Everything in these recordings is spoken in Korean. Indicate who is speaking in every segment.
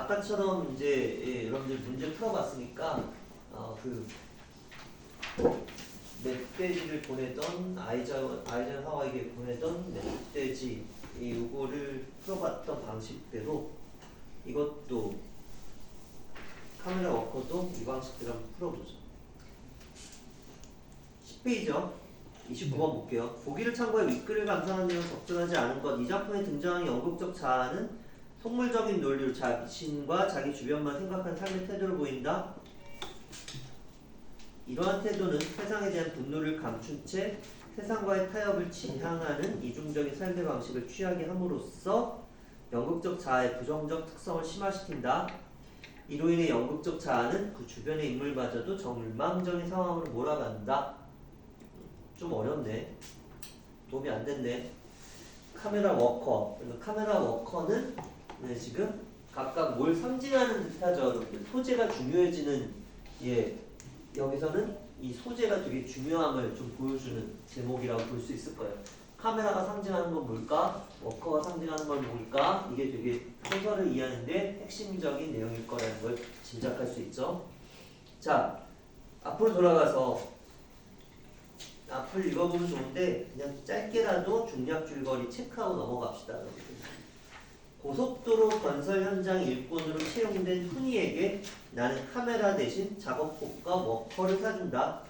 Speaker 1: 아까처럼 이제 여러분들 문제 풀어봤으니까 그 멧돼지를 보내던 아이젠하워에게 보내던 멧돼지 요거를 풀어봤던 방식대로 이것도 카메라 워커도 이 방식대로 한번 풀어보죠. 10페이지요. 29번 볼게요. 보기를 참고해 윗글을 감상하는 내용 적절하지 않은 것. 이 작품에 등장하는 연극적 자아는 속물적인 논리로 자신과 자기 주변만 생각하는 삶의 태도를 보인다. 이러한 태도는 세상에 대한 분노를 감춘 채 세상과의 타협을 지향하는 이중적인 삶의 방식을 취하게 함으로써 연극적 자아의 부정적 특성을 심화시킨다. 이로 인해 연극적 자아는 그 주변의 인물마저도 절망적인 상황으로 몰아간다. 좀 어렵네. 도움이 안 됐네. 카메라 워커. 카메라 워커는 지금 각각 뭘 상징하는 듯하죠. 소재가 중요해지는 여기서는 이 소재가 되게 중요함을 좀 보여주는 제목이라고 볼 수 있을 거예요. 카메라가 상징하는 건 뭘까? 워커가 상징하는 건 뭘까? 이게 되게 소설을 이해하는데 핵심적인 내용일 거라는 걸 짐작할 수 있죠. 자, 앞으로 돌아가서 앞을 읽어보면 좋은데 그냥 짧게라도 중략 줄거리 체크하고 넘어갑시다. 고속도로 건설 현장 일꾼으로 채용된 훈이에게 나는 카메라 대신 작업복과 워커를 사준다.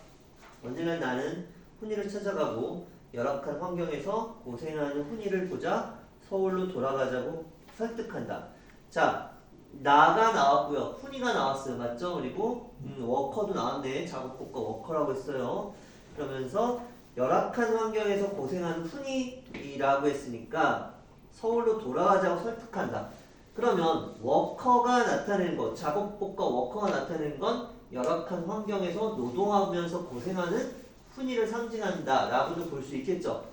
Speaker 1: 언제나 나는 훈이를 찾아가고 열악한 환경에서 고생하는 훈이를 보자 서울로 돌아가자고 설득한다. 자, 나가 나왔고요. 훈이가 나왔어요. 맞죠? 그리고 워커도 나왔네. 작업복과 워커라고 했어요. 그러면서 열악한 환경에서 고생하는 훈이라고 했으니까 서울로 돌아가자고 설득한다. 그러면 워커가 나타낸 것, 작업복과 워커가 나타낸 건 열악한 환경에서 노동하면서 고생하는 훈이를 상징한다 라고도 볼 수 있겠죠.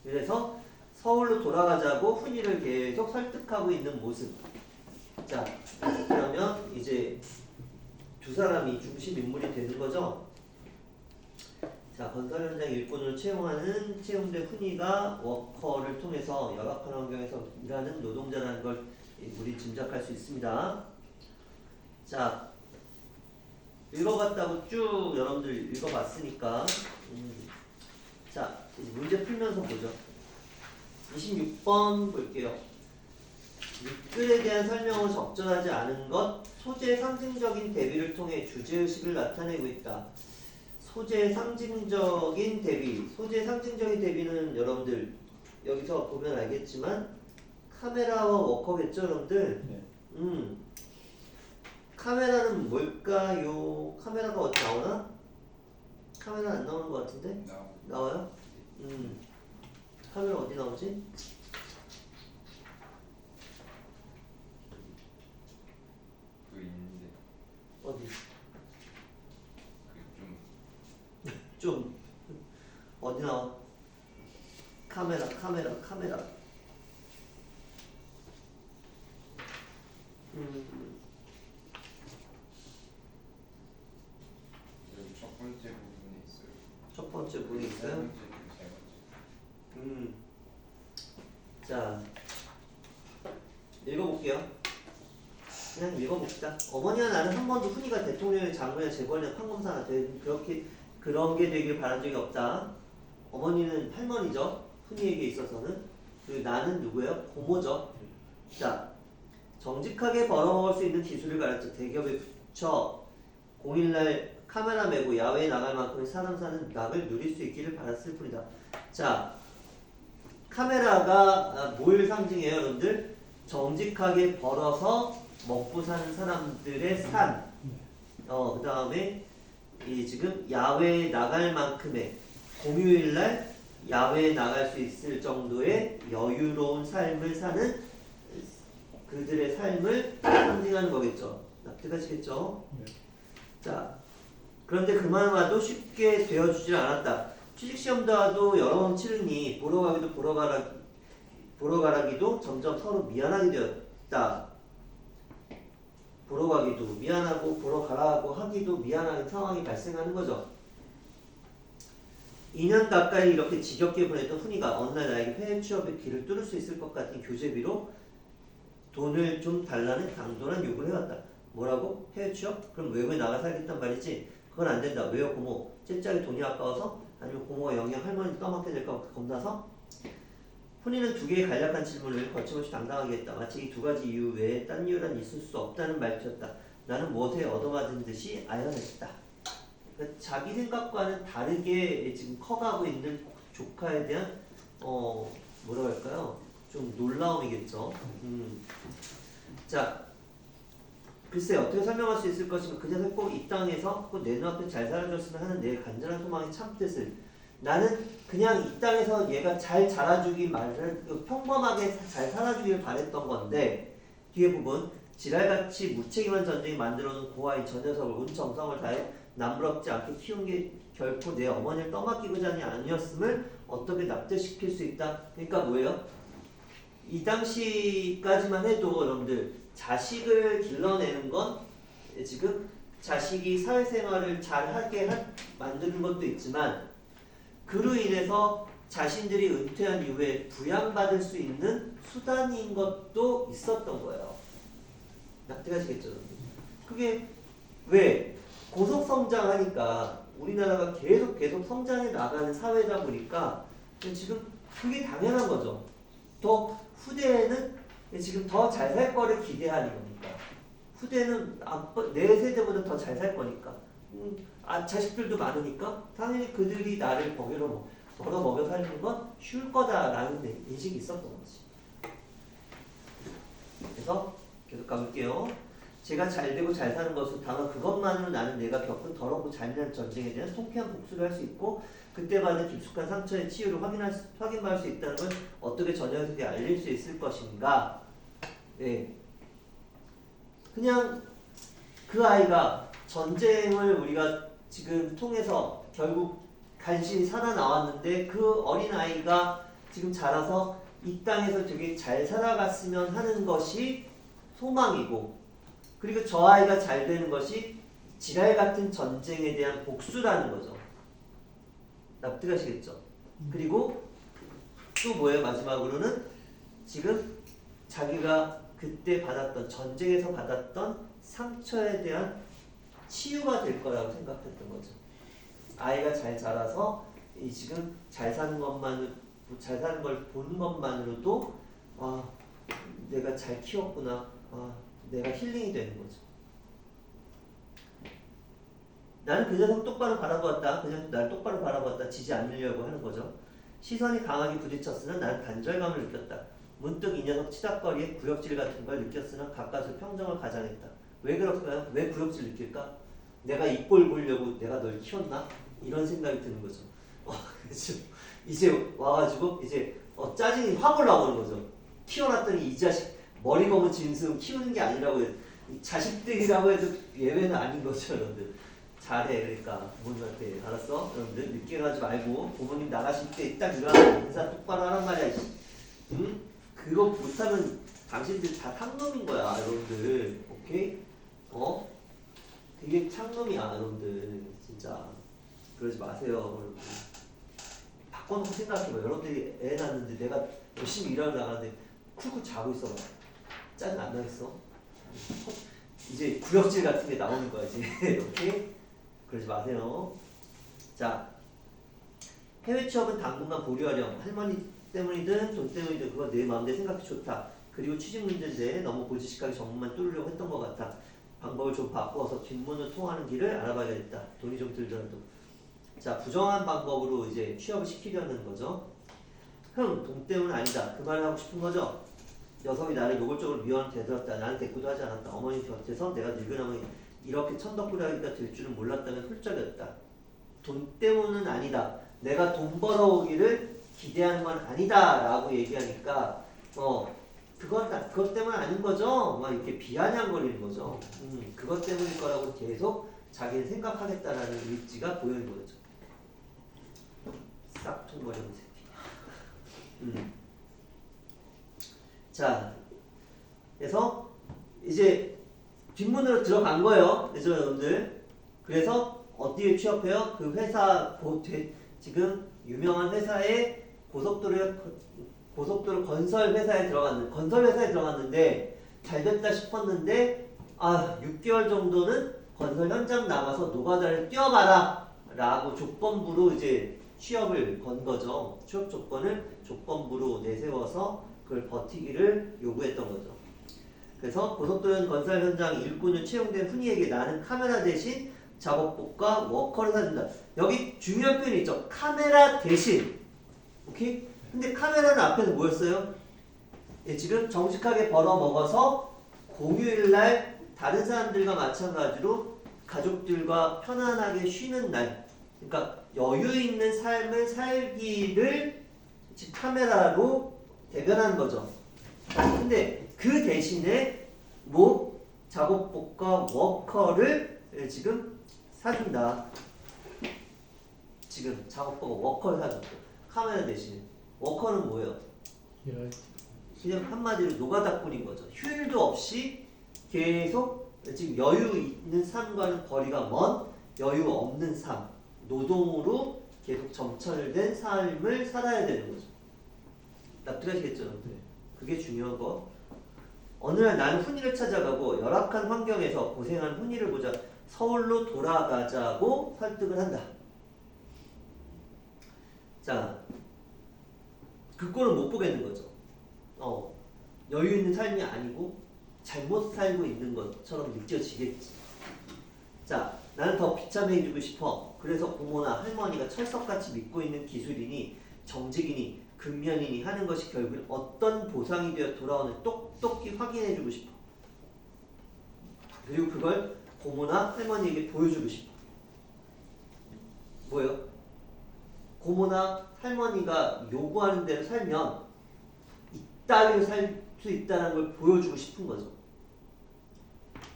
Speaker 1: 그래서 서울로 돌아가자고 훈이를 계속 설득하고 있는 모습. 자, 그러면 이제 두 사람이 중심 인물이 되는 거죠. 자, 건설 현장 일꾼으로 채용된 훈이가 워커를 통해서 열악한 환경에서 일하는 노동자라는 걸 우리 짐작할 수 있습니다. 자, 읽어봤다고 쭉 여러분들 읽어봤으니까 자, 이제 문제 풀면서 보죠. 26번 볼게요. 윗글에 대한 설명은 적절하지 않은 것, 소재의 상징적인 대비를 통해 주제의식을 나타내고 있다. 소재의 상징적인 대비. 소재의 상징적인 대비는 여러분들 여기서 보면 알겠지만 카메라와 워커겠죠, 여러분들?
Speaker 2: 네.
Speaker 1: 카메라는 뭘까요? 카메라가 어디 나오나? 카메라 안 나오는 것 같은데? 나와요? 카메라 어디 나오지?
Speaker 3: 그 있는데
Speaker 1: 어디?
Speaker 3: 그
Speaker 1: 좀 어디 나와? 카메라.
Speaker 3: 여기 첫 번째 부분에 있어요.
Speaker 1: 첫 번째 문이
Speaker 3: 세
Speaker 1: 있어요?
Speaker 3: 번째, 세 번째.
Speaker 1: 자, 읽어볼게요. 그냥 읽어봅시다. 어머니와 나는 한 번도 훈이가 대통령의 장관이나 재벌이나 판검사나 그런 게 되길 바란 적이 없다. 어머니는 할머니죠. 훈이에게 있어서는. 그리고 나는 누구예요? 고모죠. 자, 정직하게 벌어먹을 수 있는 기술을 가르쳐 대기업에 붙여 공일날 카메라 메고 야외에 나갈 만큼의 사람 사는 낙을 누릴 수 있기를 바랐을 뿐이다. 자, 카메라가 뭘 상징해요, 여러분들? 정직하게 벌어서 먹고 사는 사람들의 삶. 그 다음에 지금 야외에 나갈 만큼의 공휴일날 야외에 나갈 수 있을 정도의 여유로운 삶을 사는 그들의 삶을 상징하는 거겠죠. 납득하시겠죠?
Speaker 2: 네.
Speaker 1: 자, 그런데 그만 와도 쉽게 되어주질 않았다. 취직시험도 하도 여러 번 치르니 보러 가기도 점점 서로 미안하게 되었다. 보러 가기도 미안하고 보러 가라고 하기도 미안한 상황이 발생하는 거죠. 2년 가까이 이렇게 지겹게 보냈던 훈이가 어느 날 나에게 해외 취업의 길을 뚫을 수 있을 것 같은 교재비로 돈을 좀 달라는 당돌한 요구를 해왔다. 뭐라고? 해외 취업? 그럼 외국에 나가 살겠단 말이지? 그건 안 된다. 왜요 고모? 째짜리 돈이 아까워서? 아니면 고모가 영영 할머니 떠맡게 될까 겁나서? 훈이는 두 개의 간략한 질문을 거침없이 당당하게 했다. 마치 이 두 가지 이유 외에 딴 이유란 있을 수 없다는 말투였다. 나는 무엇에 얻어맞은 듯이 아연했다. 그러니까 자기 생각과는 다르게 지금 커가고 있는 조카에 대한 뭐라고 할까요? 좀 놀라움이겠죠. 자, 글쎄 어떻게 설명할 수 있을 것인가. 그 녀석 꼭 이 땅에서 꼭 내 눈앞에 잘 살아줬으면 하는 내 간절한 소망의 참뜻을 나는 그냥 이 땅에서 얘가 잘 자라주길 말을 평범하게 잘 살아주길 바랬던 건데 뒤에 부분 지랄같이 무책임한 전쟁이 만들어놓은 고아인 저 녀석을 온 정성을 다해 남부럽지 않게 키운 게 결코 내 어머니를 떠맡기고자 하니 아니었음을 어떻게 납득시킬 수 있다. 그러니까 뭐예요? 이 당시까지만 해도 여러분들 자식을 길러내는 건 지금 자식이 사회생활을 잘 하게 만드는 것도 있지만 그로 인해서 자신들이 은퇴한 이후에 부양받을 수 있는 수단인 것도 있었던 거예요. 납득하시겠죠? 그게 왜? 고속 성장하니까 우리나라가 계속 성장해 나가는 사회다 보니까 지금 그게 당연한 거죠. 더 후대에는 지금 더 잘 살 거를 기대하는 거니까. 후대는 내 세대보다 더 잘 살 거니까. 자식들도 많으니까 당연히 그들이 나를 먹여 살리는 건 쉬울 거다라는 인식이 있었던 거지. 그래서 계속 가볼게요. 제가 잘되고 잘 사는 것은 다만 그것만으로 나는 내가 겪은 더럽고 잔인한 전쟁에 대한 통쾌한 복수를 할 수 있고 그때 받은 깊숙한 상처의 치유를 확인할 수 있다는 걸 어떻게 저 녀석에게 알릴 수 있을 것인가. 네. 그냥 그 아이가 전쟁을 우리가 지금 통해서 결국 간신히 살아나왔는데 그 어린 아이가 지금 자라서 이 땅에서 되게 잘 살아갔으면 하는 것이 소망이고 그리고 저 아이가 잘 되는 것이 지랄 같은 전쟁에 대한 복수라는 거죠. 납득하시겠죠? 그리고 또 뭐예요? 마지막으로는 지금 자기가 그때 받았던 전쟁에서 받았던 상처에 대한 치유가 될 거라고 생각했던 거죠. 아이가 잘 자라서 지금 잘 사는 걸 보는 것만으로도 내가 잘 키웠구나. 내가 힐링이 되는 거죠. 나는 그 녀석 똑바로 바라보았다. 그 녀석 날 똑바로 바라보았다. 지지 않으려고 하는 거죠. 시선이 강하게 부딪혔으나 나는 단절감을 느꼈다. 문득 이 녀석 치닥거리에 구역질 같은 걸 느꼈으나 가까이서 평정을 가장했다. 왜 그럴까요? 왜 구역질 느낄까? 내가 이 꼴 보려고 내가 널 키웠나? 이런 생각이 드는 거죠. 이제 와가지고 이제 짜증이 확 올라오는 거죠. 키워놨더니 이 자식 머리 검은 짐승 키우는 게 아니라고 해요. 자식들이라고 해도 예외는 아닌 거죠, 여러분들. 잘해, 그러니까 부모님한테. 알았어? 여러분들 늦게 일어나지 말고 부모님 나가실 때 딱 일어나서 인사 똑바로 하란 말이야. 응? 그거 못하면 당신들 다 탕놈인 거야, 여러분들. 오케이? 되게 탕놈이야, 여러분들. 진짜 그러지 마세요, 여러분. 바꿔놓고 생각해봐. 여러분들이 애 낳는데 내가 열심히 일하러 나가는데 쿨쿨 자고 있어봐. 짜증 안 나겠어? 이제 구역질 같은 게 나오는 거야, 이제. 오케이? 그러지 마세요. 자, 해외 취업은 당분간 보류하렴. 할머니 때문이든 돈 때문이든 그건 내 마음대로 생각이 좋다. 그리고 취직 문제인데 너무 고지식하게 전문만 뚫으려고 했던 것 같아. 방법을 좀 바꿔서 뒷문을 통하는 길을 알아봐야겠다. 돈이 좀 들더라도. 자, 부정한 방법으로 이제 취업을 시키려는 거죠. 돈 때문은 아니다. 그 말을 하고 싶은 거죠. 녀석이 나를 노골적으로 미워하는 대들었다. 나는 대꾸도 하지 않았다. 어머니 곁에서 내가 늙은아버니 이렇게 천덕꾸러기가 될 줄은 몰랐다는 훌쩍이었다. 돈 때문은 아니다. 내가 돈 벌어오기를 기대하는 건 아니다. 라고 얘기하니까 그것 때문 아닌 거죠. 막 이렇게 비아냥거리는 거죠. 그것 때문일 거라고 계속 자기는 생각하겠다라는 의지가 보이는 거죠. 싹퉁거리는 새끼. 자, 그래서 이제 뒷문으로 들어간 거예요. 그래서 여러분들. 그래서 어디에 취업해요? 그 회사 지금 유명한 회사에 고속도로 건설 회사에 들어갔는데 잘 됐다 싶었는데 6개월 정도는 건설 현장 나가서 노가다를 뛰어봐라 라고 조건부로 이제 취업을 건 거죠. 취업 조건을 조건부로 내세워서 그걸 버티기를 요구했던 거죠. 그래서 고속도로 건설 현장 일꾼을 채용된 훈이에게 나는 카메라 대신 작업복과 워커를 사준다. 여기 중요한 표현이 있죠. 카메라 대신. 오케이? 근데 카메라는 앞에서 뭐였어요? 예, 지금 정직하게 벌어먹어서 공휴일날 다른 사람들과 마찬가지로 가족들과 편안하게 쉬는 날, 그러니까 여유 있는 삶을 살기를 지금 카메라로 대변하는 거죠. 근데 그 대신에 뭐 작업복과 워커를 지금 사준다. 지금 작업복과 워커를 사줬고 카메라 대신에 워커는 뭐예요? 그냥 한마디로 노가다꾼인 거죠. 휴일도 없이 계속 지금 여유 있는 삶과는 거리가 먼 여유 없는 삶, 노동으로 계속 점철된 삶을 살아야 되는 거죠. 납득하시겠죠?
Speaker 2: 네.
Speaker 1: 그게 중요한 거. 어느 날 나는 훈이를 찾아가고 열악한 환경에서 고생한 훈이를 보자 서울로 돌아가자고 설득을 한다. 자, 그 꼴은 못 보겠는 거죠. 여유 있는 삶이 아니고 잘못 살고 있는 것처럼 느껴지겠지. 자, 나는 더 비참해지고 싶어. 그래서 부모나 할머니가 철석같이 믿고 있는 기술이니 정직이니 근면이니 하는 것이 결국 어떤 보상이 되어 돌아오는 똑똑히 확인해주고 싶어. 그리고 그걸 고모나 할머니에게 보여주고 싶어. 뭐예요? 고모나 할머니가 요구하는 대로 살면 이따위로 살 수 있다는 걸 보여주고 싶은 거죠.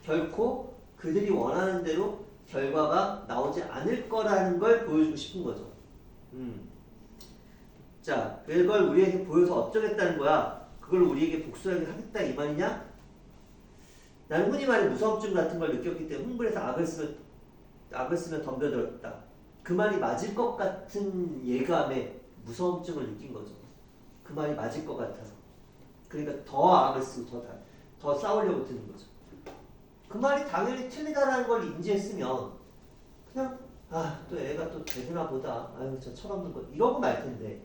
Speaker 1: 결코 그들이 원하는 대로 결과가 나오지 않을 거라는 걸 보여주고 싶은 거죠. 자, 그걸 우리에게 보여서 어쩌겠다는 거야? 그걸 우리에게 복수하게 하겠다 이 말이냐? 나는 흔히 말해 무서움증 같은 걸 느꼈기 때문에 흥분해서 악을 쓰면 덤벼들었다. 그 말이 맞을 것 같은 예감에 무서움증을 느낀 거죠. 그 말이 맞을 것 같아서. 그러니까 더 악을 쓰고 더 싸우려고 드는 거죠. 그 말이 당연히 틀리다라는 걸 인지했으면 그냥 또 애가 또 되나 보다. 아유 저 철없는 거 이러고 말 텐데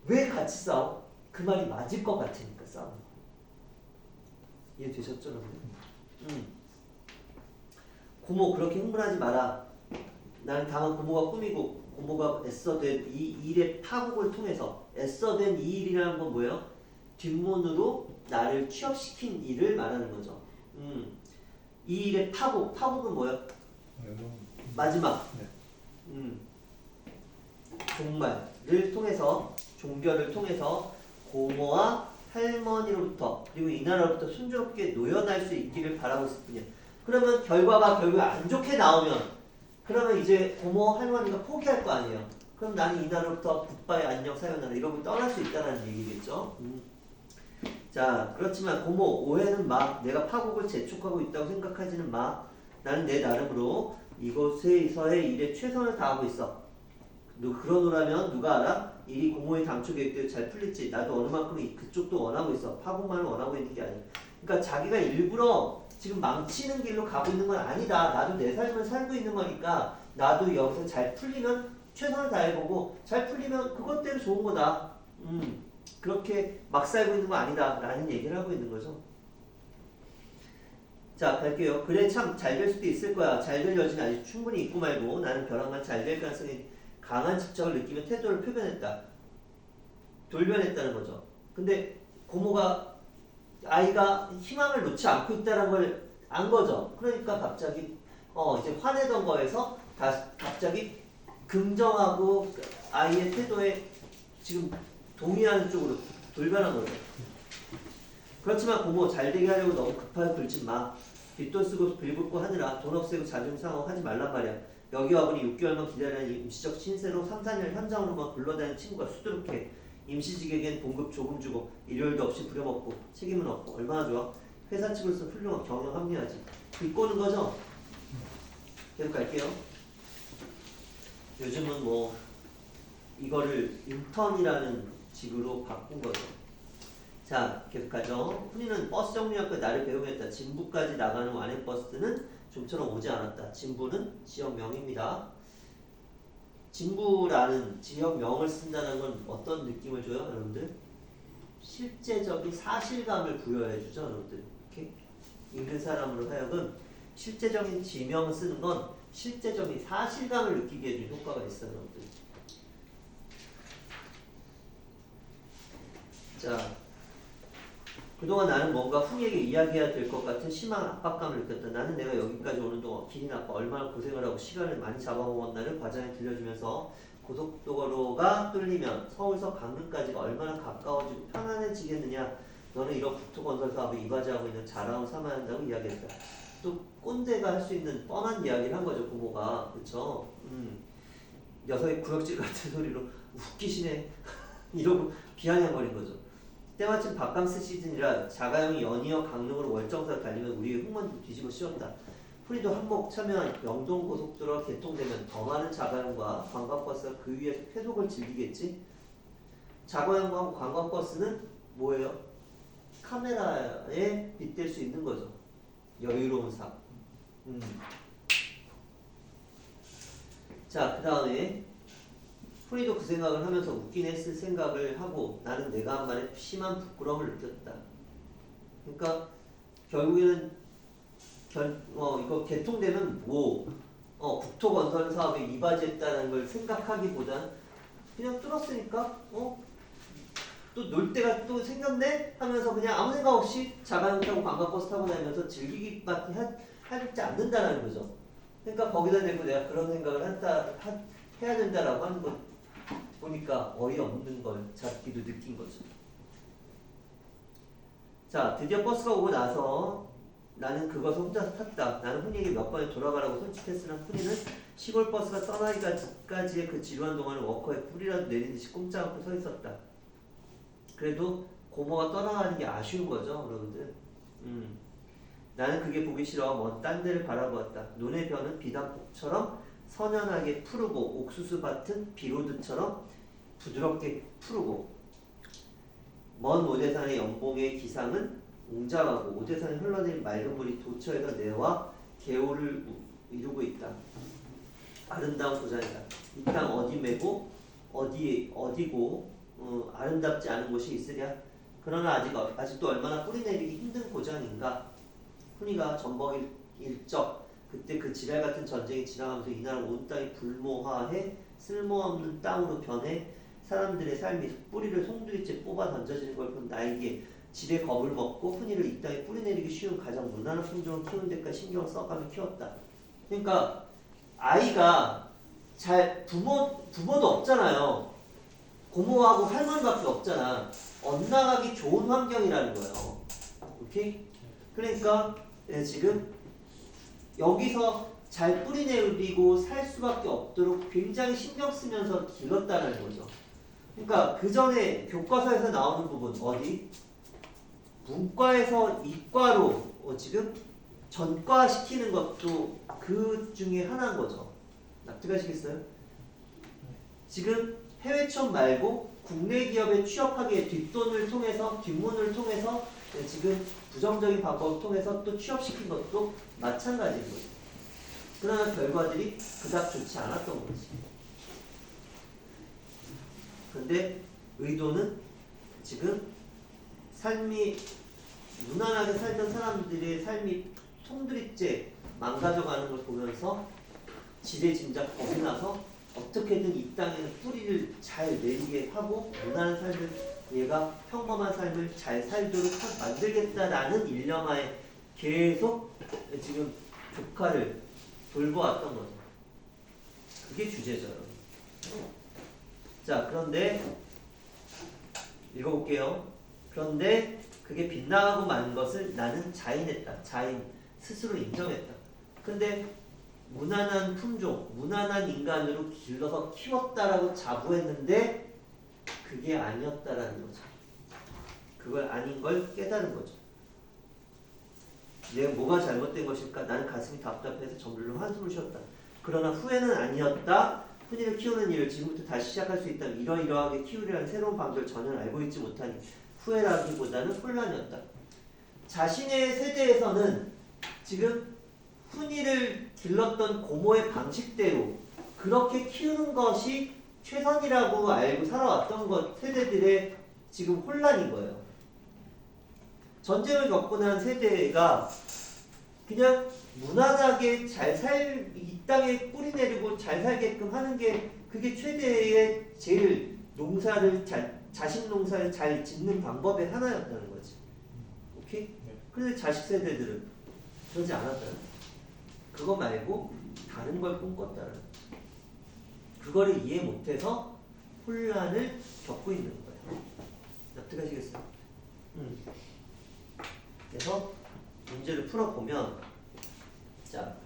Speaker 1: 왜 같이 싸워? 그 말이 맞을 것 같으니까 싸우는 거. 이해되셨죠, 여러분? 고모 그렇게 흥분하지 마라. 나는 다만 고모가 꿈이고 고모가 애써댄 이 일의 파국을 통해서 애써댄 이 일이라는 건 뭐예요? 뒷문으로 나를 취업시킨 일을 말하는 거죠. 이 일의 파국은 뭐예요? 마지막.
Speaker 2: 네.
Speaker 1: 종말을 통해서 종결을 통해서 고모와 할머니로부터 그리고 이 나라로부터 순조롭게 노연할 수 있기를 바라고 있을 뿐이야. 그러면 결과가 결국 안 좋게 나오면 그러면 이제 고모 할머니가 포기할 거 아니에요. 그럼 나는 이 나라로부터 굿바이 안녕 사요나라 이러고 떠날 수 있다는 얘기겠죠. 자, 그렇지만 고모 오해는 마. 내가 파국을 재촉하고 있다고 생각하지는 마. 나는 내 나름으로 이곳에서의 일에 최선을 다하고 있어. 그러노라면 누가 알아? 일이 고모의 당초 계획대로 잘 풀릴지. 나도 어느 만큼 그쪽도 원하고 있어. 파국만을 원하고 있는 게 아니야. 그러니까 자기가 일부러 지금 망치는 길로 가고 있는 건 아니다. 나도 내 삶을 살고 있는 거니까 나도 여기서 잘 풀리면 최선을 다해보고 잘 풀리면 그것대로 좋은 거다. 그렇게 막 살고 있는 거 아니다 라는 얘기를 하고 있는 거죠. 자, 갈게요. 그래 참 잘 될 수도 있을 거야. 잘 될 여지는 아직 충분히 있고 말고 나는 벼랑만 잘 될 가능성이 강한 집착을 느끼며 태도를 표변했다. 돌변했다는 거죠. 근데 고모가 아이가 희망을 놓지 않고 있다는 걸 안 거죠. 그러니까 갑자기 이제 화내던 거에서 갑자기 긍정하고 아이의 태도에 지금 동의하는 쪽으로 돌변한 거죠. 그렇지만 고모 잘되게 하려고 너무 급하게 굴지 마. 뒷돈 쓰고 빌붙고 하느라 돈 없애고 자존심 상하고 하지 말란 말이야. 여기 와보니 6개월만 기다리는 임시적 신세로 3, 4년 현장으로만 굴러다니는 친구가 수두룩해. 임시직에겐 봉급 조금 주고 일요일도 없이 부려먹고 책임은 없고 얼마나 좋아? 회사 측으로서 훌륭한 경영 합리화지. 비꼬는 거죠? 계속 갈게요. 요즘은 뭐 이거를 인턴이라는 직으로 바꾼 거죠. 자, 계속하죠. 훈이는 버스 정류장까지 나를 배웅했다. 진부까지 나가는 완행버스는 좀처럼 오지 않았다. 진부는 지역명입니다. 진부라는 지역명을 쓴다는 건 어떤 느낌을 줘요, 여러분들? 실제적인 사실감을 부여해 주죠, 여러분들. 이렇게 읽는 사람으로 하여금 실제적인 지명을 쓰는 건 실제적인 사실감을 느끼게 해주는 효과가 있어요, 여러분들. 자, 그동안 나는 뭔가 훈이에게 이야기해야 될 것 같은 심한 압박감을 느꼈다. 나는 내가 여기까지 오는 동안 길이 나빠 얼마나 고생을 하고 시간을 많이 잡아먹었나를 과장에 들려주면서 고속도로가 뚫리면 서울서 강릉까지가 얼마나 가까워지고 편안해지겠느냐. 너는 이런 국토건설 사업에 이바지하고 있는 자랑을 삼아야 한다고 이야기했다. 또 꼰대가 할 수 있는 뻔한 이야기를 한 거죠, 고모가. 그쵸? 녀석의 구역질 같은 소리로 웃기시네. 이러고 비아냥거린 거죠. 때마침 바캉스 시즌이라 자가용이 연이어 강릉으로 월정사를 달리면 우리의 흙먼지도 뒤집어 씌웠다. 훈이도 한몫 참여한 영동고속도로가 개통되면 더 많은 자가용과 관광버스가 그 위에서 쾌속을 즐기겠지. 자가용과 관광버스는 뭐예요? 카메라에 빗댈 수 있는 거죠. 여유로운 삶. 자, 그 다음에 훈이도 그 생각을 하면서 웃긴 했을 생각을 하고 나는 내가 한 말에 심한 부끄러움을 느꼈다. 그러니까 결국에는 이거 개통되면 국토건설 사업에 이바지했다는 걸 생각하기보단 그냥 뚫었으니까 또 놀 때가 또 생겼네 하면서 그냥 아무 생각 없이 자가용 타고 관광버스 타고 다니면서 즐기기밖에 하지 않는다는 거죠. 그러니까 거기다 대고 내가 그런 생각을 해야 된다라고 하는 거 보니까 어이없는 걸 잡기도 느낀 거죠. 자, 드디어 버스가 오고 나서 나는 그것을 혼자서 탔다. 나는 훈이에게 몇 번에 돌아가라고 손짓했으나 훈이는 시골 버스가 떠나기까지의 그 지루한 동안을 워커에 뿔이라도 내린 듯이 꼼짝 않고 서 있었다. 그래도 고모가 떠나가는 게 아쉬운 거죠, 여러분들. 나는 그게 보기 싫어 먼 딴 데를 바라보았다. 눈의 변은 비단폭처럼 선연하게 푸르고 옥수수 밭은 비로드처럼 부드럽게 푸르고 먼 오대산의 연봉의 기상은 웅장하고 오대산에 흘러내린 맑은 물이 도처에서 내와 개울을 이루고 있다. 아름다운 고장이다. 이 땅 어디 메고 어디고 아름답지 않은 곳이 있으랴. 그러나 아직도 얼마나 뿌리 내리기 힘든 고장인가. 훈이가 전범 일적 그때 그 지랄 같은 전쟁이 지나가면서 이 나라 온 땅이 불모화해 쓸모없는 땅으로 변해 사람들의 삶이 뿌리를 송두리째 뽑아 던져지는 걸 본 나에게 지레 겁을 먹고 훈이를 이 땅에 뿌리 내리기 쉬운 가장 무난한 품종을 키우는 데까지 신경을 써가며 키웠다. 그러니까 아이가 부모도 없잖아요. 고모하고 할머니밖에 없잖아. 엇나가기 좋은 환경이라는 거예요. 오케이? 그러니까 지금 여기서 잘 뿌리내리고 살 수밖에 없도록 굉장히 신경 쓰면서 길렀다는 거죠. 그러니까 그 전에 교과서에서 나오는 부분 어디? 문과에서 이과로 지금 전과시키는 것도 그 중에 하나인 거죠. 납득하시겠어요? 지금 해외 취업 말고 국내 기업에 취업하기 위해 뒷문을 통해서 지금 부정적인 방법을 통해서 또 취업시킨 것도 마찬가지인 거죠. 그러나 결과들이 그닥 좋지 않았던 거지. 근데 의도는 지금 삶이 무난하게 살던 사람들의 삶이 송두리째 망가져가는 걸 보면서 지레짐작 겁이 나서 어떻게든 이 땅에는 뿌리를 잘 내리게 하고 무난한 삶을 얘가 평범한 삶을 잘 살도록 만들겠다라는 일념하에 계속 지금 조카를 돌보았던 거죠. 그게 주제죠. 자, 그런데 읽어볼게요. 그런데 그게 빗나가고 만 것을 나는 자인했다. 자인, 스스로 인정했다. 근데 무난한 품종, 무난한 인간으로 길러서 키웠다라고 자부했는데 그게 아니었다라는 거죠. 그걸 아닌 걸 깨달은 거죠. 내가 뭐가 잘못된 것일까? 나는 가슴이 답답해서 저물러 한숨을 쉬었다. 그러나 후회는 아니었다. 훈이를 키우는 일을 지금부터 다시 시작할 수 있다면 이러이러하게 키우려는 새로운 방법을 전혀 알고 있지 못하니 후회라기보다는 혼란이었다. 자신의 세대에서는 지금 훈이를 길렀던 고모의 방식대로 그렇게 키우는 것이 최선이라고 알고 살아왔던 것 세대들의 지금 혼란인 거예요. 전쟁을 겪고 난 세대가 그냥 무난하게 이 땅에 뿌리 내리고 잘 살게끔 하는 게 그게 최대의 제일 자식 농사를 잘 짓는 방법의 하나였다는 거지. 오케이?
Speaker 3: 네.
Speaker 1: 그런데 자식 세대들은 그러지 않았다는. 그거 말고 다른 걸 꿈꿨다는. 그거를 이해 못해서 혼란을 겪고 있는 거예요. 납득하시겠어요? 그래서 문제를 풀어보면 자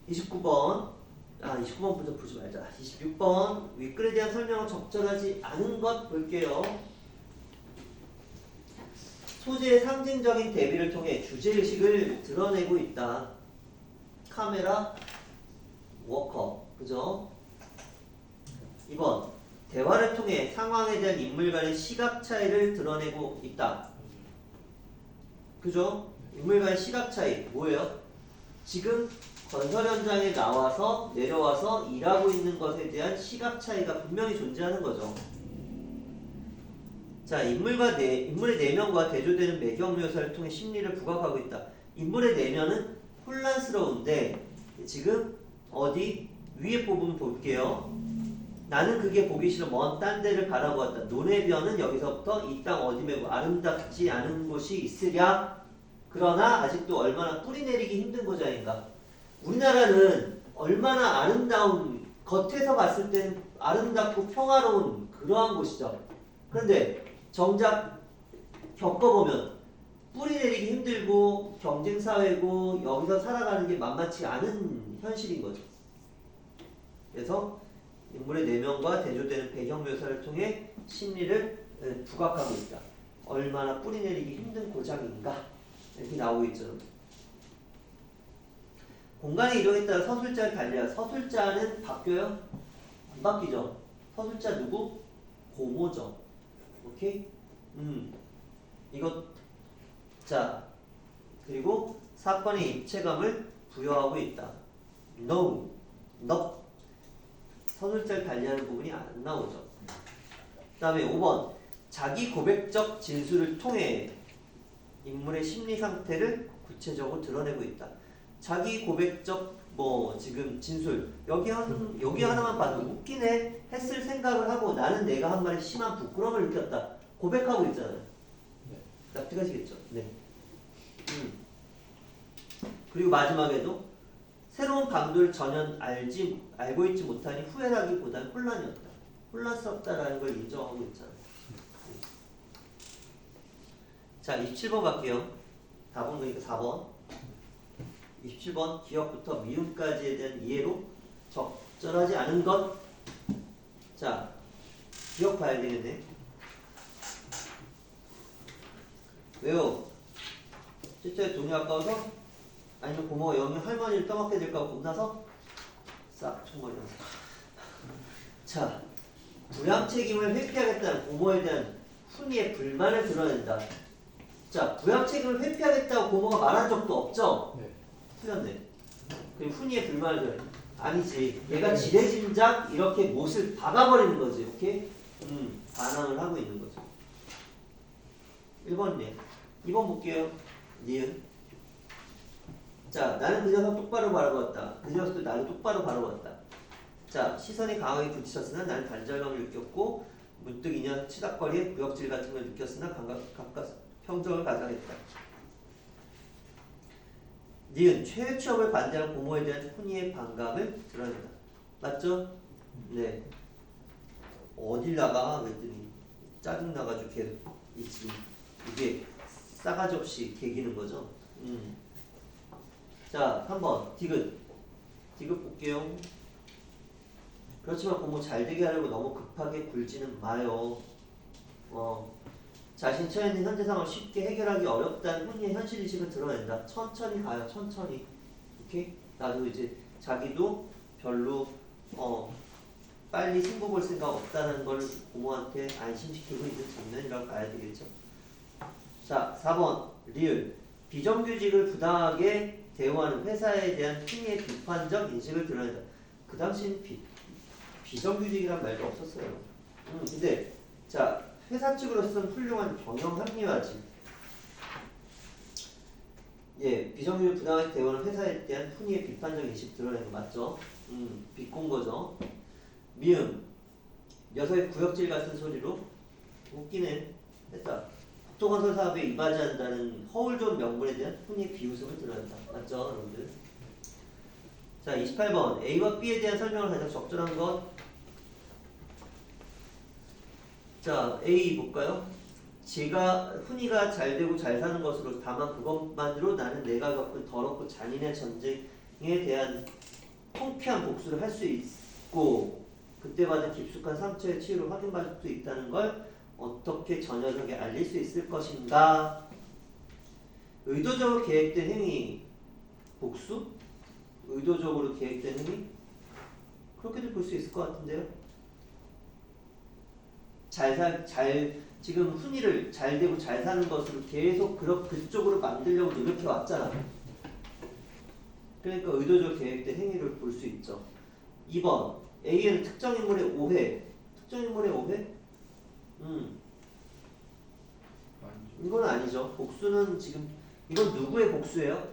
Speaker 1: 29번 29번부터 보지 말자. 26번 윗글에 대한 설명은 적절하지 않은 것 볼게요. 소재의 상징적인 대비를 통해 주제의식을 드러내고 있다. 카메라, 워커, 그죠? 2번 대화를 통해 상황에 대한 인물 간의 시각 차이를 드러내고 있다. 그죠? 인물 간의 시각 차이 뭐예요? 지금 건설 현장에 나와서 내려와서 일하고 있는 것에 대한 시각 차이가 분명히 존재하는 거죠. 자, 인물의 내면과 대조되는 배경 묘사를 통해 심리를 부각하고 있다. 인물의 내면은 혼란스러운데 지금 어디 위에 부분 볼게요. 나는 그게 보기 싫어 먼 딴 데를 바라보았다. 논해변은 여기서부터 이 땅 어디 메고 아름답지 않은 곳이 있으랴. 그러나 아직도 얼마나 뿌리 내리기 힘든 고장인가. 우리나라는 얼마나 아름다운 겉에서 봤을 때는 아름답고 평화로운 그러한 곳이죠. 그런데 정작 겪어보면 뿌리 내리기 힘들고 경쟁사회고 여기서 살아가는 게 만만치 않은 현실인 거죠. 그래서 인물의 내면과 대조되는 배경 묘사를 통해 심리를 부각하고 있다. 얼마나 뿌리 내리기 힘든 고장인가 이렇게 나오고 있죠. 공간의 이동에 따라 서술자를 달리하여 서술자는 바뀌어요? 안 바뀌죠. 서술자 누구? 고모죠. 오케이? 이것 자 그리고 사건의 입체감을 부여하고 있다. No, no. 서술자를 달리하는 부분이 안 나오죠. 그 다음에 5번 자기 고백적 진술을 통해 인물의 심리 상태를 구체적으로 드러내고 있다. 자기 고백적 지금 진술 여기 하나만 봐도 웃기네 했을 생각을 하고 나는 내가 한 말에 심한 부끄러움을 느꼈다. 고백하고 있잖아요.
Speaker 3: 네.
Speaker 1: 납득하시겠죠? 네. 그리고 마지막에도 새로운 강도를 전혀 알고 있지 못하니 후회라기보다는 혼란이었다. 혼란스럽다라는 걸 인정하고 있잖아요. 자, 27번 갈게요. 답은 그러니까 4번. 27번 기억부터 미음까지에 대한 이해로 적절하지 않은 것. 자, 기억 봐야 되겠네. 왜요? 실제 돈이 아까워서? 아니면 고모가 영영 할머니를 떠맡게 될까 겁나서? 싹 총머리라서. 자, 부양 책임을 회피하겠다는 고모에 대한 훈이의 불만을 드러낸다. 자, 부양 책임을 회피하겠다고 고모가 말한 적도 없죠?
Speaker 3: 네.
Speaker 1: 틀렸네. 그리고 훈이의 불만을 아니지. 얘가 지레짐작 이렇게 못을 박아버리는 거지. 오케이? 반항을 하고 있는 거죠. 1번이네. 2번 볼게요. 니은. 자, 나는 그 녀석 똑바로 바라보았다. 그 녀석도 나를 똑바로 바라보았다. 자, 시선이 강하게 부딪혔으나 나는 단절감을 느꼈고 문득 이녀 치닥거리에 구역질 같은 걸 느꼈으나 가까스 평정을 가장했다. 니은 최애 취업을 반대하는 고모에 대한 훈이의 반감을 드러낸다. 맞죠? 네. 어딜 나가? 그랬더니 짜증나가지고 계속 이게 싸가지 없이 개기는 거죠. 자, 3번 디귿 볼게요. 그렇지만 고모 잘되게 하려고 너무 급하게 굴지는 마요. 자신 처해 있는 현재 상황을 쉽게 해결하기 어렵다는 훈이의 현실의식을 드러낸다. 천천히 가요. 천천히. 오케이? 나도 이제 자기도 별로 빨리 승부 볼 생각 없다는 걸 부모한테 안심시키고 있는 장면이라고 봐야 되겠죠. 자, 4번 리을 비정규직을 부당하게 대우하는 회사에 대한 팀의 비판적 인식을 드러낸다. 그 당시엔 비정규직이란 말도 없었어요. 근데 자 회사 측으로서는 훌륭한 경영 합리화지. 예, 비정규직 부당하게 대우하는 회사에 대한 훈이의 비판적 인식 드러내는 거 맞죠? 비꼰 거죠. 미음 녀석의 구역질 같은 소리로 웃기네 했다. 국토건설 사업에 이바지한다는 허울 좋은 명분에 대한 훈이의 비웃음을 드러낸다. 맞죠, 여러분들? 자, 28번 A와 B에 대한 설명을 가장 적절한 것. 자, A 볼까요? 제가 훈이가 잘 되고 잘 사는 것으로 다만 그것만으로 나는 내가 겪은 더럽고 잔인한 전쟁에 대한 통쾌한 복수를 할 수 있고 그때 받은 깊숙한 상처의 치유를 확인받을 수 있다는 걸 어떻게 저 녀석에 알릴 수 있을 것인가? 의도적으로 계획된 행위 복수? 의도적으로 계획된 행위? 그렇게도 볼 수 있을 것 같은데요. 지금 훈이를 잘 되고 잘 사는 것으로 계속 그쪽으로 만들려고 노력해 왔잖아. 그러니까 의도적으로 계획된 행위를 볼 수 있죠. 2번 A에는 특정 인물의 오해. 특정 인물의 오해? 이건 아니죠. 복수는 지금 이건 누구의 복수예요?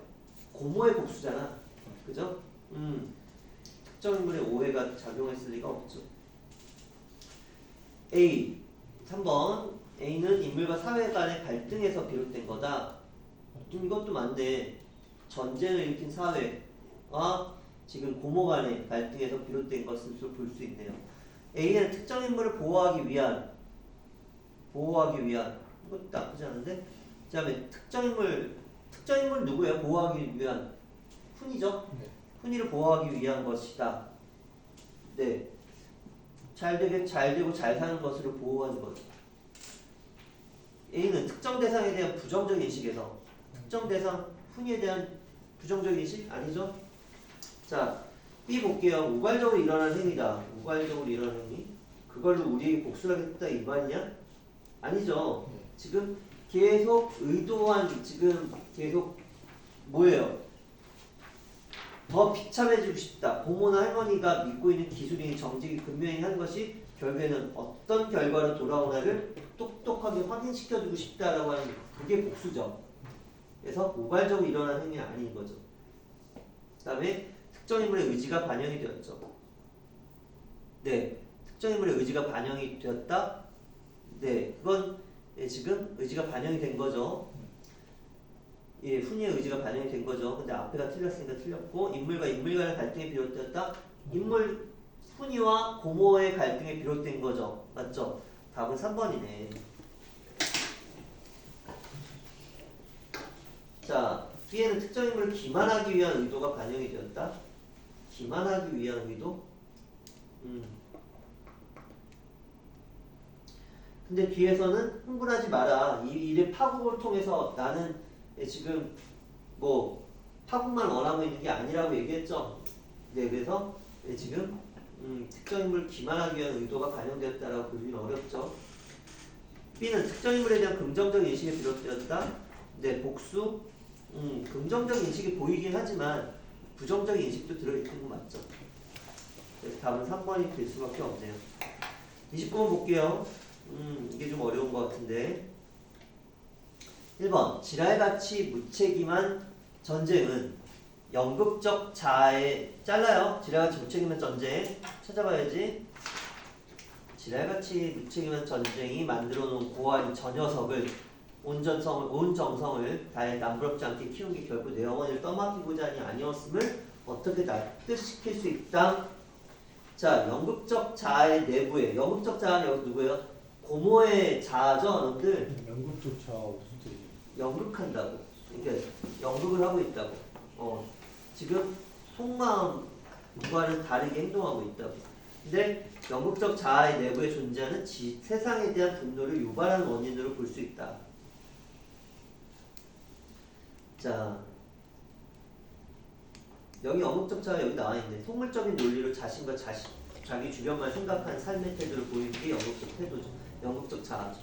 Speaker 1: 고모의 복수잖아. 그죠? 특정 인물의 오해가 작용했을 리가 없죠. A 3번 A는 인물과 사회 간의 갈등에서 비롯된 거다. 이것도 맞네. 전쟁을 일으킨 사회와 지금 고모 간의 갈등에서 비롯된 것을 볼 수 있네요. A는 특정 인물을 보호하기 위한 이것도 나쁘지 않은데. 그 다음에 특정 인물 누구예요? 보호하기 위한 훈이죠?
Speaker 2: 네.
Speaker 1: 훈이를 보호하기 위한 것이다. 네. 잘 되고 잘 사는 것으로 보호하는 것. A는 특정 대상에 대한 부정적 인식에서 특정 대상 훈이에 대한 부정적 인식 아니죠? 자, B 볼게요. 우발적으로 일어난 행위다. 우발적으로 일어난 행위. 그걸로 우리에게 복수를 하겠다 이 말이냐? 아니죠. 지금 계속 의도한 지금 계속 뭐예요? 더 비참해지고 싶다. 고모나 할머니가 믿고 있는 기술이 정직이 근면히 한 것이 결국에는 어떤 결과로 돌아오나를 똑똑하게 확인시켜주고 싶다라고 하는 그게 복수죠. 그래서 우발적으로 일어난 행위 아닌 거죠. 그 다음에 특정 인물의 의지가 반영이 되었죠. 네, 특정 인물의 의지가 반영이 되었다. 네, 그건 지금 의지가 반영이 된 거죠. 예, 훈이의 의지가 반영이 된 거죠. 근데 앞에가 틀렸으니까 틀렸고 인물과 인물 간의 갈등에 비롯되었다. 인물 훈이와 고모의 갈등에 비롯된 거죠. 맞죠? 답은 3번이네. 자, B에는 특정 인물을 기만하기 위한 의도가 반영이 되었다. 기만하기 위한 의도? 근데 뒤에서는 흥분하지 마라. 이 일의 파국을 통해서 나는 지금 뭐 파국만 원하고 있는 게 아니라고 얘기했죠. 네, 그래서 지금 특정 인물을 기만하기 위한 의도가 반영되었다라고 보기는 어렵죠. B는 특정 인물에 대한 긍정적 인식에 비롯되었다. 네, 복수. 긍정적 인식이 보이긴 하지만 부정적 인식도 들어있는 거 맞죠? 그래서 답은 3번이 될 수밖에 없네요. 29번 볼게요. 이게 좀 어려운 것 같은데 1번 지랄같이 무책임한 전쟁은 연극적 자아에 잘라요. 지랄같이 무책임한 전쟁 찾아봐야지. 지랄같이 무책임한 전쟁이 만들어 놓은 고아인 저 녀석을 온 정성을 다해 남부럽지 않게 키운 게 결국 내 어머니를 떠맡기고자 하니 아니었음을 어떻게 납득시킬 수 있다. 자, 연극적 자아의 내부에 연극적 자아는 여기 누구예요? 고모의 자아죠, 여러분들.
Speaker 2: 연극조차 무슨 뜻이에요?
Speaker 1: 연극한다고. 그러니까 연극을 하고 있다고. 지금 속마음과는 다르게 행동하고 있다고. 근데 연극적 자아의 내부에 존재하는 세상에 대한 분노를 유발하는 원인으로 볼 수 있다. 자, 여기 연극적 자아 여기 나와 있는데 속물적인 논리로 자신과 자기 주변만 생각하는 삶의 태도를 보이는 게 연극적 태도죠. 연극적 자아죠.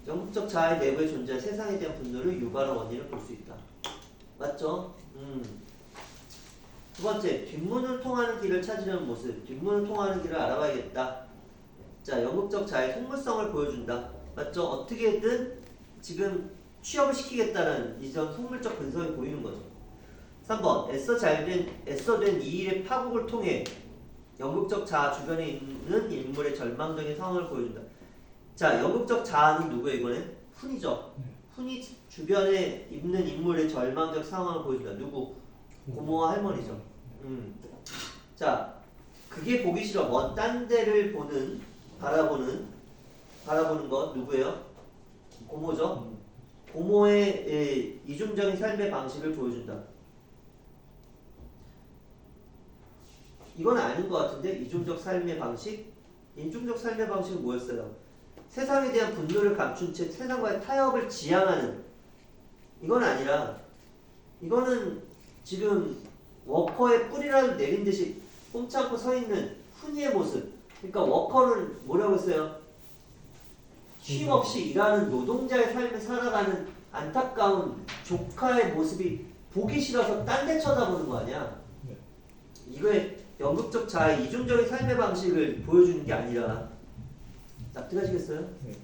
Speaker 1: 연극적 자아의 내부에 존재한 세상에 대한 분노를 유발한 원인을 볼 수 있다. 맞죠? 두 번째, 뒷문을 통하는 길을 찾으려는 모습. 뒷문을 통하는 길을 알아봐야겠다. 자, 연극적 자아의 속물성을 보여준다. 맞죠? 어떻게든 지금 취업을 시키겠다는 이전 속물적 근성이 보이는 거죠. 3번, 애써 된 이 일의 파국을 통해 연극적 자아 주변에 있는 인물의 절망적인 상황을 보여준다. 자, 연극적 자아는 누구예요, 이번엔? 훈이죠. 훈이 주변에 있는 인물의 절망적 상황을 보여준다. 누구? 고모와 할머니죠. 자, 그게 보기 싫어. 먼 딴 데를 바라보는 것 누구예요? 고모죠. 고모의 이중적인 삶의 방식을 보여준다. 이건 아닌 것 같은데 이중적 삶의 방식? 이중적 삶의 방식은 뭐였어요? 세상에 대한 분노를 감춘 채 세상과의 타협을 지향하는 이건 아니라 이거는 지금 워커의 뿌리라도 내린 듯이 꼼짝고 서 있는 훈이의 모습. 그러니까 워커를 뭐라고 했어요? 쉼 없이 일하는 노동자의 삶을 살아가는 안타까운 조카의 모습이 보기 싫어서 딴 데 쳐다보는 거 아니야?
Speaker 2: 네.
Speaker 1: 이거에 연극적 자아의 이중적인 삶의 방식을 보여주는 게 아니라 납득하시겠어요?
Speaker 2: 네.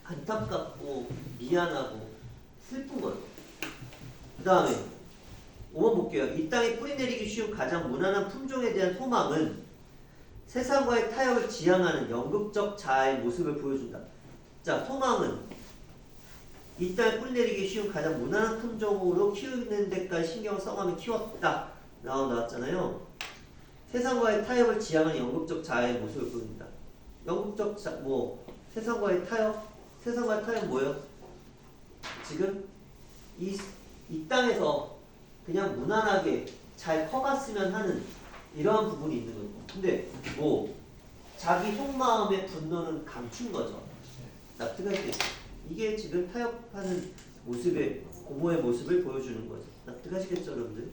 Speaker 1: 안타깝고 미안하고 슬픈 거예요. 그 다음에 5번 볼게요. 이 땅에 뿌리 내리기 쉬운 가장 무난한 품종에 대한 소망은 세상과의 타협을 지향하는 연극적 자아의 모습을 보여준다. 자, 소망은 이 땅에 뿌리 내리기 쉬운 가장 무난한 품종으로 키우는 데까지 신경을 써가며 키웠다. 나왔잖아요. 세상과의 타협을 지향하는 연극적 자아의 모습을 보여준다. 연극적 세상과의 타협? 세상과의 타협 뭐예요? 지금 이 땅에서 그냥 무난하게 잘 커갔으면 하는 이러한 부분이 있는 거고. 근데 자기 속마음의 분노는 감춘 거죠. 납득하시겠죠? 이게 지금 타협하는 모습의 고모의 모습을 보여주는 거죠. 납득하시겠죠, 여러분들?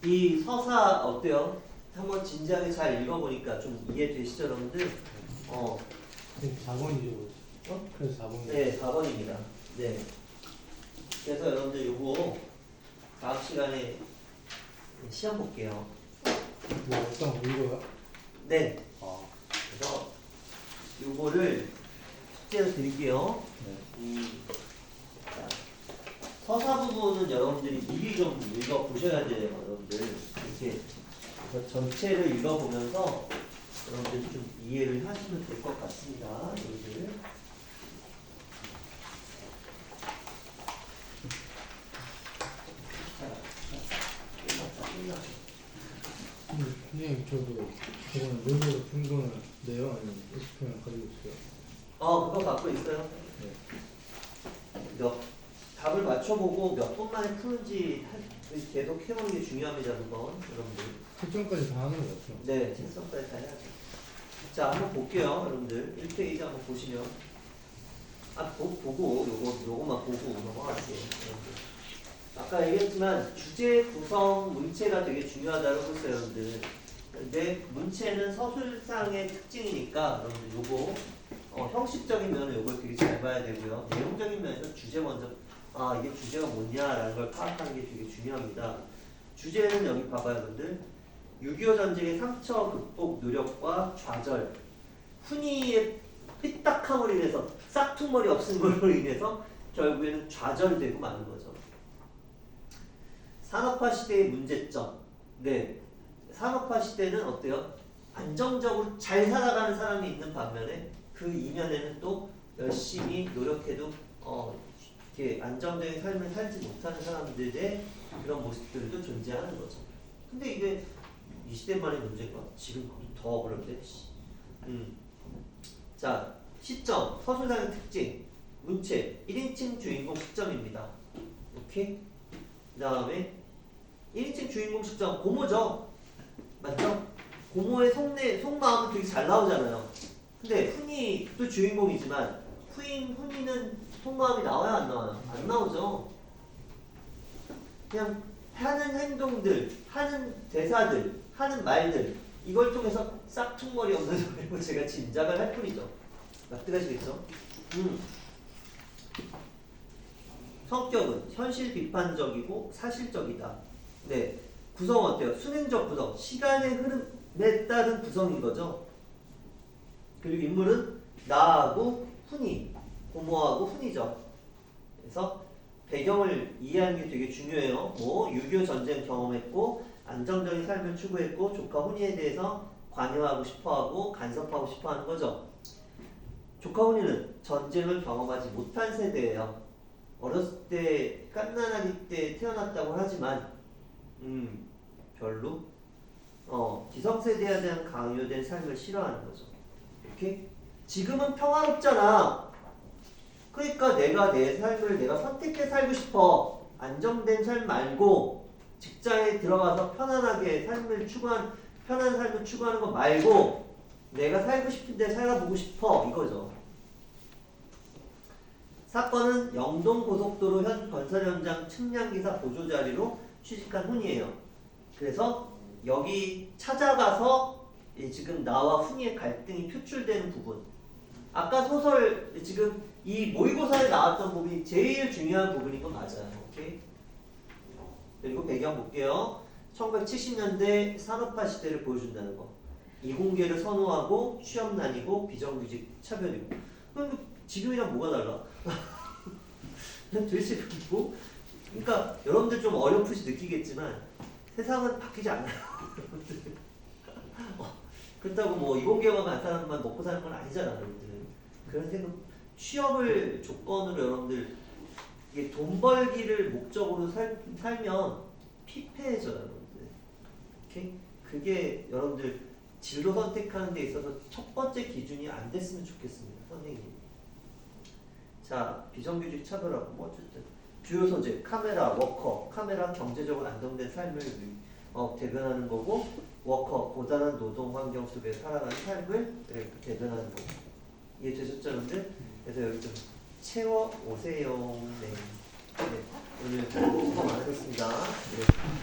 Speaker 1: 이 서사 어때요? 한번 진지하게 잘 읽어보니까 좀 이해되시죠, 여러분들?
Speaker 2: 4번이죠. 그래서 4번.
Speaker 1: 네, 4번입니다. 네. 그래서 여러분들 요거 다음 시간에 시험 볼게요.
Speaker 2: 뭐 어떤 이거요?
Speaker 1: 네.
Speaker 2: 아,
Speaker 1: 그래서 요거를 숙제로 드릴게요.
Speaker 2: 네.
Speaker 1: 자, 서사 부분은 여러분들이 미리 좀 읽어보셔야 돼요, 여러분들. 이렇게 그래서 전체를 읽어보면서 여러분들 좀 이해를 하시면 될 것 같습니다, 여러분들.
Speaker 2: 선생님 저도 저번에 논문으로 푼 거는 내요? 아니면 그냥 가지고 있어요?
Speaker 1: 그거 갖고 있어요.
Speaker 2: 네.
Speaker 1: 답을 맞춰보고 몇 분 만에 푸는지 계속 해보는 게 중요합니다, 그건 여러분들.
Speaker 2: 채점까지 다 하는 거 같아요.
Speaker 1: 네, 책성까지 다 해야죠. 자, 한번 볼게요, 여러분들. 1페이지 한번 보시면. 보고, 요거만 보고 넘어갈게요, 여러분들. 아까 얘기했지만, 주제 구성 문체가 되게 중요하다고 했어요, 여러분들. 근데 문체는 서술상의 특징이니까, 여러분들 요거, 형식적인 면은 요걸 되게 잘 봐야 되고요. 내용적인 면에서 주제 먼저, 이게 주제가 뭐냐라는 걸 파악하는 게 되게 중요합니다. 주제는 여기 봐봐요, 여러분들. 6.25 전쟁의 상처 극복 노력과 좌절, 훈이의 삐딱함으로 인해서 싹퉁머리 없은 걸로 인해서 결국에는 좌절되고 마는 거죠. 산업화 시대의 문제점. 네, 산업화 시대는 어때요? 안정적으로 잘 살아가는 사람이 있는 반면에 그 이면에는 또 열심히 노력해도 이렇게 안정적인 삶을 살지 못하는 사람들의 그런 모습들도 존재하는 거죠. 근데 이게 이 시대만의 문제가 지금 더 그런데. 자, 시점, 서술상의 특징, 문체, 1인칭 주인공 시점입니다. 오케이? 그 다음에 1인칭 주인공 시점, 고모죠? 맞죠? 고모의 속마음은 되게 잘 나오잖아요. 근데 훈이도 주인공이지만 훈이는 속마음이 나와야 안 나와요? 안 나오죠? 그냥 하는 행동들, 하는 대사들, 하는 말들 이걸 통해서 싹퉁머리 없는 소리고 제가 짐작을 할 뿐이죠. 납득하시겠죠? 성격은 현실 비판적이고 사실적이다. 네, 구성 어때요? 순행적 구성, 시간의 흐름에 따른 구성인 거죠. 그리고 인물은 나하고 훈이, 고모하고 훈이죠. 그래서 배경을 이해하는 게 되게 중요해요. 뭐 6.25 전쟁 경험했고 안정적인 삶을 추구했고 조카 훈이에 대해서 관여하고 싶어하고 간섭하고 싶어하는 거죠. 조카 훈이는 전쟁을 경험하지 못한 세대예요. 어렸을 때 갓난아기 때 태어났다고 하지만 별로 기성세대에 대한 강요된 삶을 싫어하는 거죠. 이렇게 지금은 평화롭잖아. 그러니까 내가 내 삶을 내가 선택해 살고 싶어. 안정된 삶 말고 직장에 들어가서 편안하게 편한 삶을 추구하는 거 말고 내가 살고 싶은데 살아보고 싶어 이거죠. 사건은 영동고속도로 건설 현장 측량기사 보조자리로 취직한 훈이에요. 그래서 여기 찾아가서 지금 나와 훈이의 갈등이 표출되는 부분. 아까 소설 지금 이 모의고사에 나왔던 부분이 제일 중요한 부분인 건 맞아요. 오케이? 그리고 배경 볼게요. 1970년대 산업화 시대를 보여준다는 거. 이공계를 선호하고 취업난이고 비정규직 차별이고. 그럼 지금이랑 뭐가 달라? 도대체 뭐? 그러니까 여러분들 좀 어렴풋이 느끼겠지만 세상은 바뀌지 않아요. 그렇다고 뭐 이공계만 한 사람만 먹고 사는 건 아니잖아, 여러분들. 그런 생각. 취업을 조건으로 여러분들 이게 돈 벌기를 목적으로 살면 피폐해져요, 여러분들. 오케이? 그게 여러분들 진로 선택하는 데 있어서 첫 번째 기준이 안 됐으면 좋겠습니다, 선생님. 자, 비정규직 차별하고 뭐 어쨌든 주요 소재 카메라, 워커, 카메라 경제적으로 안정된 삶을 대변하는 거고 워커 고단한 노동 환경 속에 살아가는 삶을 대변하는 거고 이해되셨죠, 여러분들? 그래서 여기 좀 채워 오세요. 네. 오늘 수고 많으셨습니다. 네.